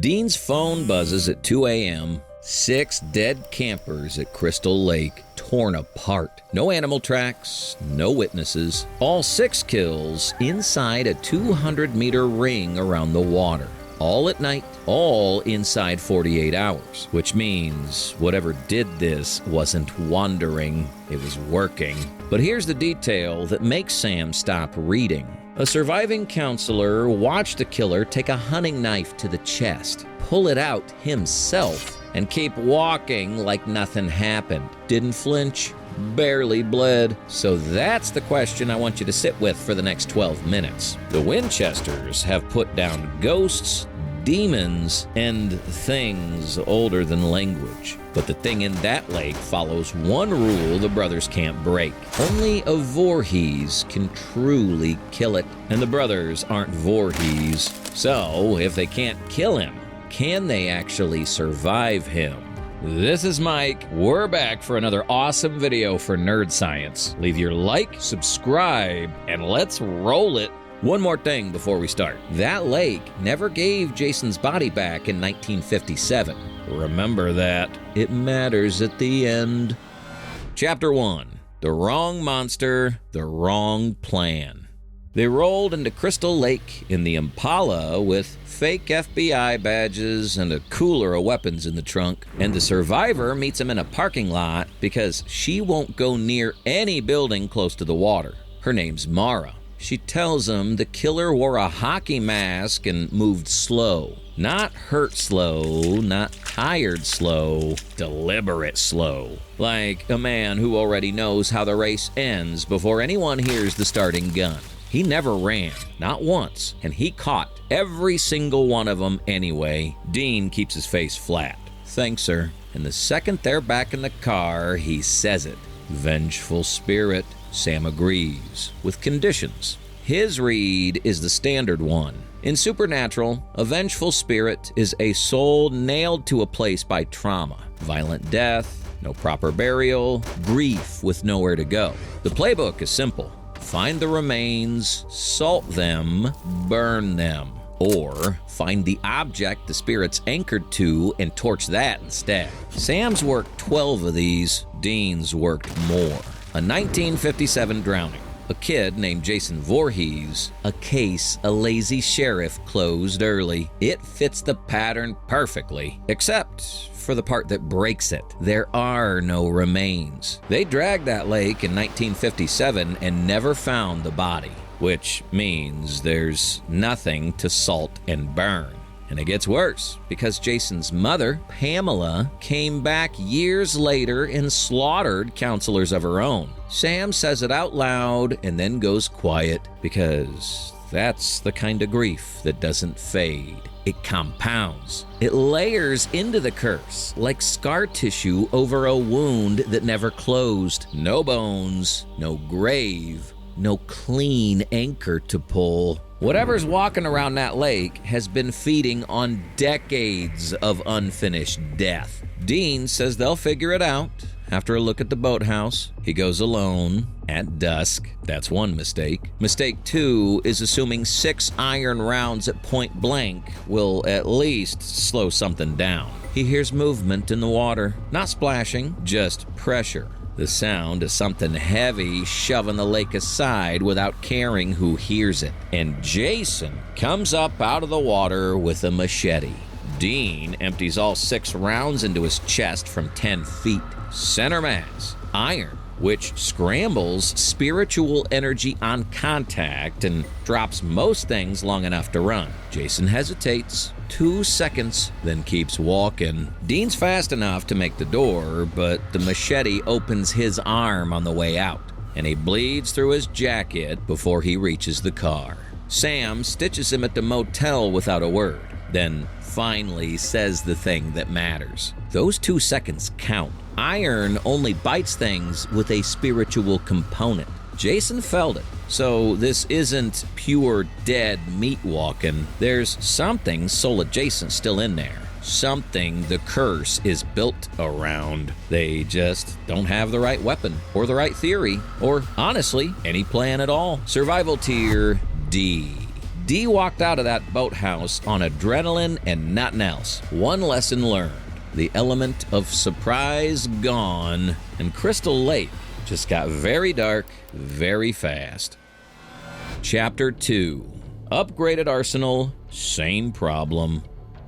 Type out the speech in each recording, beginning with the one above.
Dean's phone buzzes at 2 a.m. 6 dead campers at Crystal Lake, torn apart. No animal tracks, no witnesses. All 6 kills inside a 200-meter ring around the water. All at night, all inside 48 hours, which means whatever did this wasn't wandering, it was working. But here's the detail that makes Sam stop reading. A surviving counselor watched the killer take a hunting knife to the chest, pull it out himself, and keep walking like nothing happened. Didn't flinch, barely bled. So that's the question I want you to sit with for the next 12 minutes. The Winchesters have put down ghosts, demons, and things older than language. But the thing in that lake follows one rule the brothers can't break. Only a Voorhees can truly kill it, and the brothers aren't Voorhees. So if they can't kill him, can they actually survive him? This is Mike. We're back for another awesome video for Nerd Science. Leave your like, subscribe, and let's roll it. One more thing before we start. That lake never gave Jason's body back in 1957. Remember that. It matters at the end. Chapter 1. The wrong monster, the wrong plan. They rolled into Crystal Lake in the Impala with fake FBI badges and a cooler of weapons in the trunk, and the survivor meets him in a parking lot because she won't go near any building close to the water. Her name's Mara. She tells him the killer wore a hockey mask and moved slow. Not hurt slow, not tired slow, deliberate slow. Like a man who already knows how the race ends before anyone hears the starting gun. He never ran, not once, and he caught every single one of them anyway. Dean keeps his face flat. Thanks, sir. And the second they're back in the car, he says it. Vengeful spirit. Sam agrees, with conditions. His read is the standard one. In Supernatural, a vengeful spirit is a soul nailed to a place by trauma, violent death, no proper burial, grief with nowhere to go. The playbook is simple. Find the remains, salt them, burn them. Or find the object the spirit's anchored to and torch that instead. Sam's worked 12 of these, Dean's worked more. A 1957 drowning. A kid named Jason Voorhees. A case a lazy sheriff closed early. It fits the pattern perfectly, except for the part that breaks it. There are no remains. They dragged that lake in 1957 and never found the body, which means there's nothing to salt and burn. And it gets worse, because Jason's mother, Pamela, came back years later and slaughtered counselors of her own. Sam says it out loud and then goes quiet, because that's the kind of grief that doesn't fade. It compounds. It layers into the curse, like scar tissue over a wound that never closed. No bones, no grave, no clean anchor to pull. Whatever's walking around that lake has been feeding on decades of unfinished death. Dean says they'll figure it out. After a look at the boathouse, he goes alone at dusk. That's one mistake. Mistake 2 is assuming 6 iron rounds at point blank will at least slow something down. He hears movement in the water. Not splashing, just pressure. The sound is something heavy shoving the lake aside without caring who hears it. And Jason comes up out of the water with a machete. Dean empties all 6 rounds into his chest from 10 feet. Center mass, iron, which scrambles spiritual energy on contact and drops most things long enough to run. Jason hesitates 2 seconds, then keeps walking. Dean's fast enough to make the door, but the machete opens his arm on the way out, and he bleeds through his jacket before he reaches the car. Sam stitches him at the motel without a word, then finally says the thing that matters. Those 2 seconds count. Iron only bites things with a spiritual component. Jason felt it. So this isn't pure dead meat walking. There's something soul adjacent still in there. Something the curse is built around. They just don't have the right weapon, or the right theory, or honestly, any plan at all. Survival tier D. Dee walked out of that boathouse on adrenaline and nothing else. One lesson learned. The element of surprise gone, and Crystal Lake just got very dark very fast. Chapter 2. Upgraded arsenal, same problem.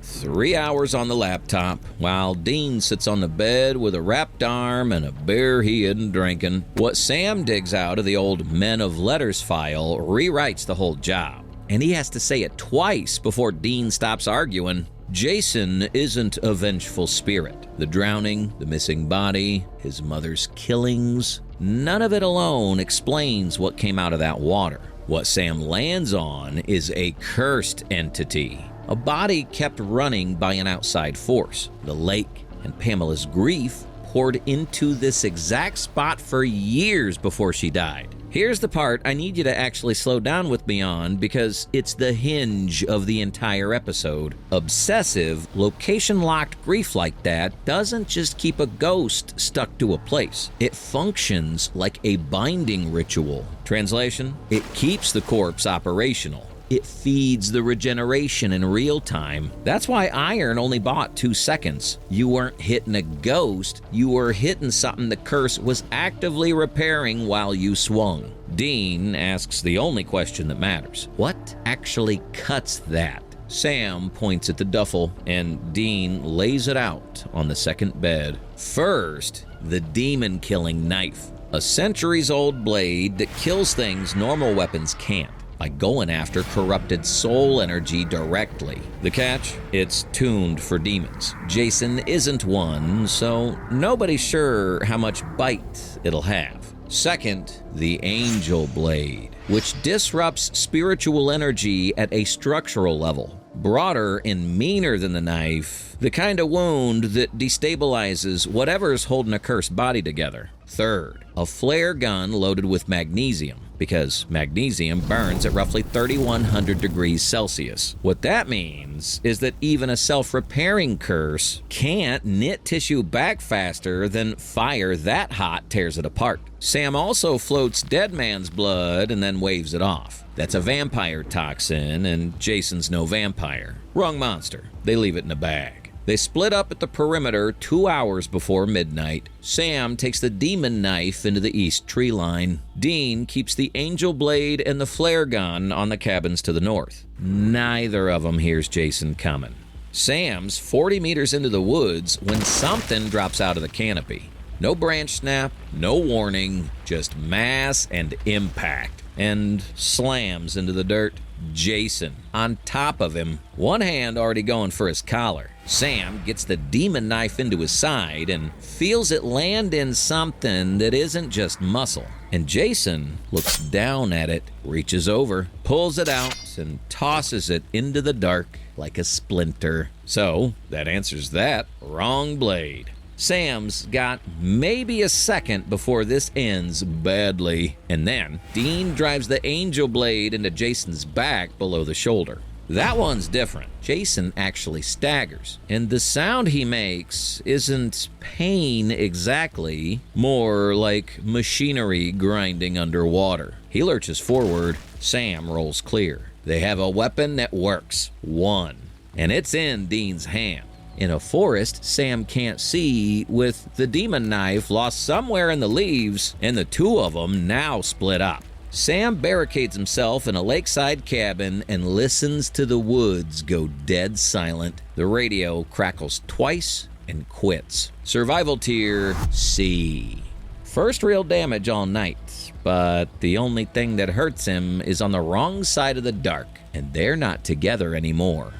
3 hours on the laptop, while Dean sits on the bed with a wrapped arm and a beer he isn't drinking. What Sam digs out of the old Men of Letters file rewrites the whole job. And he has to say it twice before Dean stops arguing. Jason isn't a vengeful spirit. The drowning, the missing body, his mother's killings, none of it alone explains what came out of that water. What Sam lands on is a cursed entity. A body kept running by an outside force. The lake and Pamela's grief poured into this exact spot for years before she died. Here's the part I need you to actually slow down with me on, because it's the hinge of the entire episode. Obsessive, location-locked grief like that doesn't just keep a ghost stuck to a place. It functions like a binding ritual. Translation: it keeps the corpse operational. It feeds the regeneration in real time. That's why iron only bought 2 seconds. You weren't hitting a ghost, you were hitting something the curse was actively repairing while you swung. Dean asks the only question that matters. What actually cuts that? Sam points at the duffel, and Dean lays it out on the second bed. First, the demon-killing knife. A centuries-old blade that kills things normal weapons can't, by going after corrupted soul energy directly. The catch? It's tuned for demons. Jason isn't one, so nobody's sure how much bite it'll have. Second, the angel blade, which disrupts spiritual energy at a structural level. Broader and meaner than the knife, the kind of wound that destabilizes whatever's holding a cursed body together. Third, a flare gun loaded with magnesium, because magnesium burns at roughly 3,100 degrees Celsius. What that means is that even a self-repairing curse can't knit tissue back faster than fire that hot tears it apart. Sam also floats dead man's blood and then waves it off. That's a vampire toxin, and Jason's no vampire. Wrong monster. They leave it in a bag. They split up at the perimeter 2 hours before midnight. Sam takes the demon knife into the east tree line. Dean keeps the angel blade and the flare gun on the cabins to the north. Neither of them hears Jason coming. Sam's 40 meters into the woods when something drops out of the canopy. No branch snap, no warning, just mass and impact. And slams into the dirt. Jason on top of him, one hand already going for his collar. Sam gets the demon knife into his side and feels it land in something that isn't just muscle. And Jason looks down at it, reaches over, pulls it out, and tosses it into the dark like a splinter. So that answers that. Wrong blade. Sam's got maybe a second before this ends badly, and then Dean drives the angel blade into Jason's back below the shoulder. That one's different. Jason actually staggers, and the sound he makes isn't pain exactly, more like machinery grinding underwater. He lurches forward. Sam rolls clear. They have a weapon that works. One. And it's in Dean's hand. In a forest Sam can't see, with the demon knife lost somewhere in the leaves, and the two of them now split up. Sam barricades himself in a lakeside cabin and listens to the woods go dead silent. The radio crackles twice and quits. Survival tier C. First real damage all night, but the only thing that hurts him is on the wrong side of the dark, and they're not together anymore.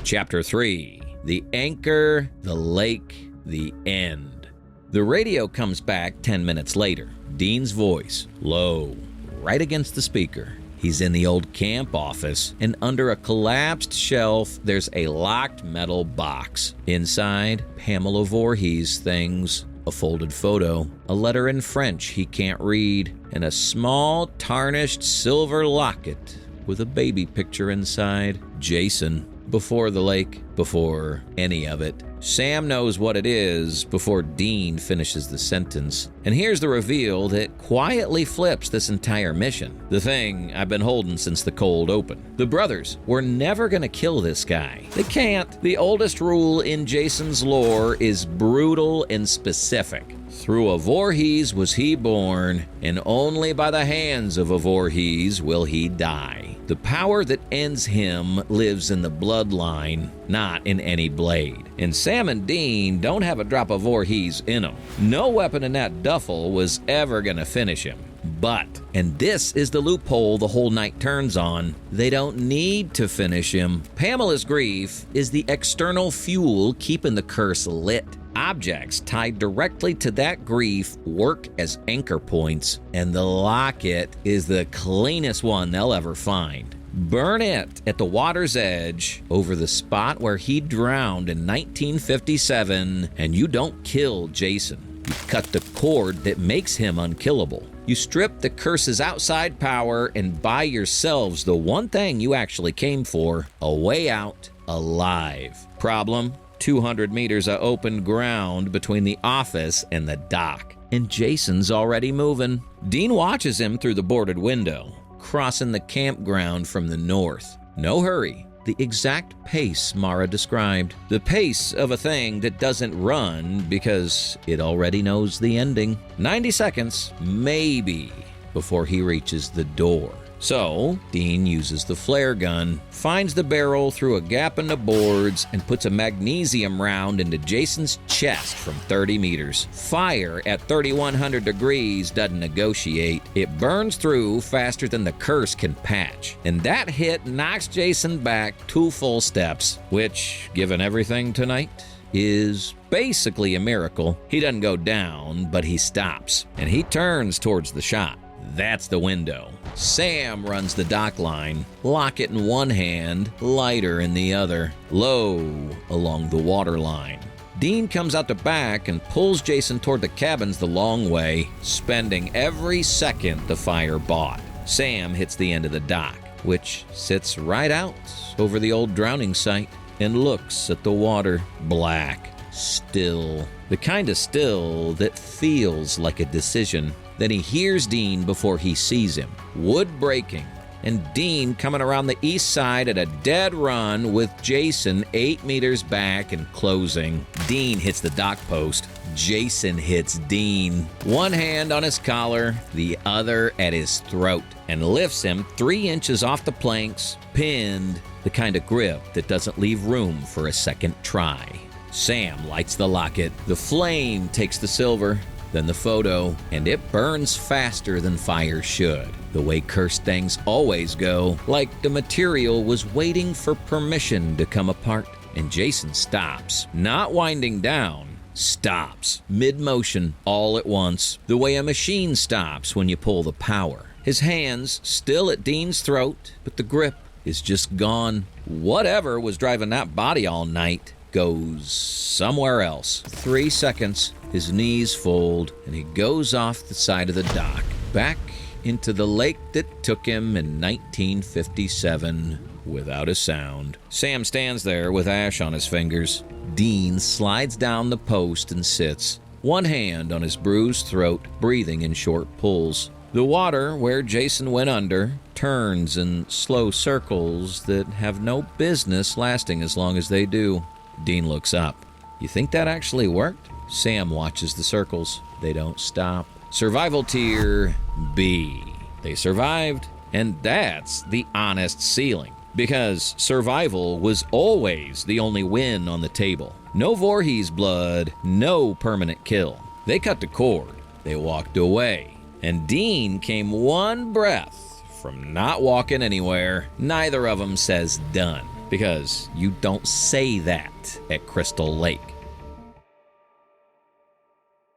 Chapter 3. The anchor, the lake, the end. The radio comes back 10 minutes later. Dean's voice, low, right against the speaker. He's in the old camp office, and under a collapsed shelf, there's a locked metal box. Inside, Pamela Voorhees things, a folded photo, a letter in French he can't read, and a small, tarnished silver locket with a baby picture inside. Jason. before the lake, before any of it. Sam knows what it is before Dean finishes the sentence. And here's the reveal that quietly flips this entire mission. The thing I've been holding since the cold open. The brothers were never gonna kill this guy. They can't. The oldest rule in Jason's lore is brutal and specific. Through a Voorhees was he born, and only by the hands of a Voorhees will he die. The power that ends him lives in the bloodline, not in any blade. And Sam and Dean don't have a drop of Voorhees in them. No weapon in that duffel was ever gonna finish him. But, and this is the loophole the whole night turns on, they don't need to finish him. Pamela's grief is the external fuel keeping the curse lit. Objects tied directly to that grief work as anchor points, and the locket is the cleanest one they'll ever find. Burn it at the water's edge over the spot where he drowned in 1957, and you don't kill Jason. You cut the cord that makes him unkillable. You strip the curse's outside power and buy yourselves the one thing you actually came for, a way out alive. Problem? 200 meters of open ground between the office and the dock. And Jason's already moving. Dean watches him through the boarded window, crossing the campground from the north. No hurry. The exact pace Mara described. The pace of a thing that doesn't run because it already knows the ending. 90 seconds, maybe, before he reaches the door. So, Dean uses the flare gun, finds the barrel through a gap in the boards, and puts a magnesium round into Jason's chest from 30 meters. Fire at 3,100 degrees doesn't negotiate. It burns through faster than the curse can patch. And that hit knocks Jason back 2 full steps, which, given everything tonight, is basically a miracle. He doesn't go down, but he stops, and he turns towards the shot. That's the window. Sam runs the dock line, locket in one hand, lighter in the other, low along the water line. Dean comes out the back and pulls Jason toward the cabins the long way, spending every second the fire bought. Sam hits the end of the dock, which sits right out over the old drowning site, and looks at the water, black, still. The kind of still that feels like a decision. Then he hears Dean before he sees him. Wood breaking, and Dean coming around the east side at a dead run with Jason 8 meters back and closing. Dean hits the dock post. Jason hits Dean. One hand on his collar, the other at his throat, and lifts him 3 inches off the planks, pinned, the kind of grip that doesn't leave room for a second try. Sam lights the locket. The flame takes the silver, then the photo, and it burns faster than fire should. The way cursed things always go, like the material was waiting for permission to come apart. And Jason stops, not winding down, stops, mid-motion, all at once, the way a machine stops when you pull the power. His hands still at Dean's throat, but the grip is just gone. Whatever was driving that body all night goes somewhere else. 3 seconds, his knees fold, and he goes off the side of the dock, back into the lake that took him in 1957 without a sound. Sam stands there with ash on his fingers. Dean slides down the post and sits, one hand on his bruised throat, breathing in short pulls. The water where Jason went under turns in slow circles that have no business lasting as long as they do. Dean looks up. You think that actually worked? Sam watches the circles. They don't stop. Survival tier B. They survived, and that's the honest ceiling. Because survival was always the only win on the table. No Voorhees blood, no permanent kill. They cut the cord. They walked away. And Dean came one breath from not walking anywhere. Neither of them says done. Because you don't say that at Crystal Lake.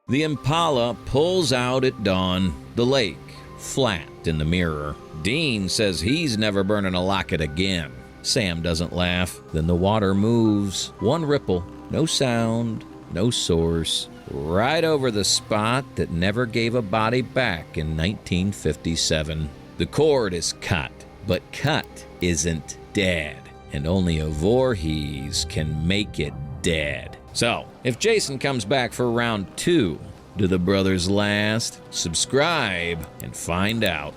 The Impala pulls out at dawn, the lake flat in the mirror. Dean says he's never burning a locket again. Sam doesn't laugh. Then the water moves, one ripple, no sound, no source, right over the spot that never gave a body back in 1957. The cord is cut, but cut isn't dead. and only a Voorhees can make it dead. So, if Jason comes back for round 2, do the brothers last? Subscribe and find out.